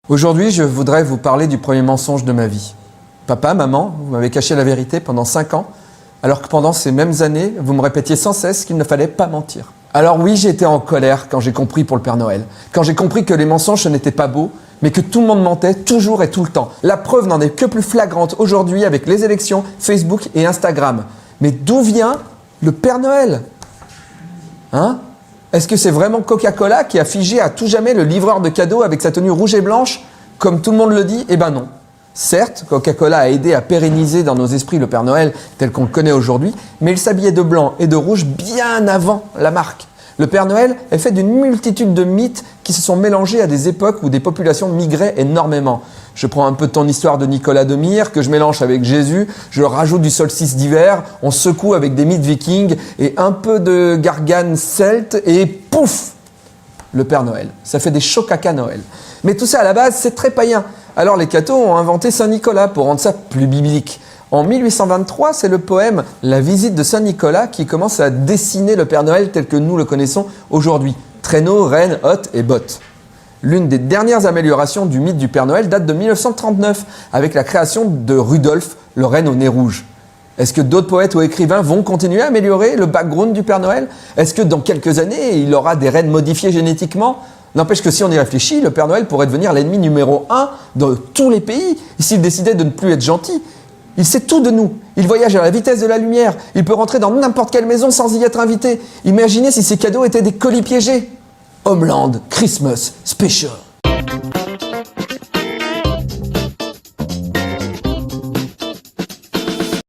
Aujourd'hui, je voudrais vous parler du premier mensonge de ma vie. Papa, maman, vous m'avez caché la vérité pendant 5 ans, alors que pendant ces mêmes années, vous me répétiez sans cesse qu'il ne fallait pas mentir. Alors oui, j'ai été en colère quand j'ai compris pour le Père Noël, quand j'ai compris que les mensonges ce n'étaient pas beaux, mais que tout le monde mentait toujours et tout le temps. La preuve n'en est que plus flagrante aujourd'hui avec les élections, Facebook et Instagram. Mais d'où vient le Père Noël ? Hein ? Est-ce que c'est vraiment Coca-Cola qui a figé à tout jamais le livreur de cadeaux avec sa tenue rouge et blanche, comme tout le monde le dit ? Eh ben non. Certes, Coca-Cola a aidé à pérenniser dans nos esprits le Père Noël tel qu'on le connaît aujourd'hui, mais il s'habillait de blanc et de rouge bien avant la marque. Le Père Noël est fait d'une multitude de mythes qui se sont mélangés à des époques où des populations migraient énormément. Je prends un peu de ton histoire de Nicolas de Myre, que je mélange avec Jésus, je rajoute du solstice d'hiver, on secoue avec des mythes vikings et un peu de gargane celte et pouf, le Père Noël. Ça fait des chocaca Noël. Mais tout ça à la base, c'est très païen. Alors les cathos ont inventé Saint-Nicolas pour rendre ça plus biblique. En 1823, c'est le poème « La visite de Saint-Nicolas » qui commence à dessiner le Père Noël tel que nous le connaissons aujourd'hui. Traîneau, reine, hotte et botte. L'une des dernières améliorations du mythe du Père Noël date de 1939, avec la création de Rudolf, le renne au nez rouge. Est-ce que d'autres poètes ou écrivains vont continuer à améliorer le background du Père Noël ? Est-ce que dans quelques années, il aura des reines modifiées génétiquement ? N'empêche que si on y réfléchit, le Père Noël pourrait devenir l'ennemi numéro 1 de tous les pays, s'il décidait de ne plus être gentil. Il sait tout de nous. Il voyage à la vitesse de la lumière. Il peut rentrer dans n'importe quelle maison sans y être invité. Imaginez si ces cadeaux étaient des colis piégés. Homeland Christmas Special.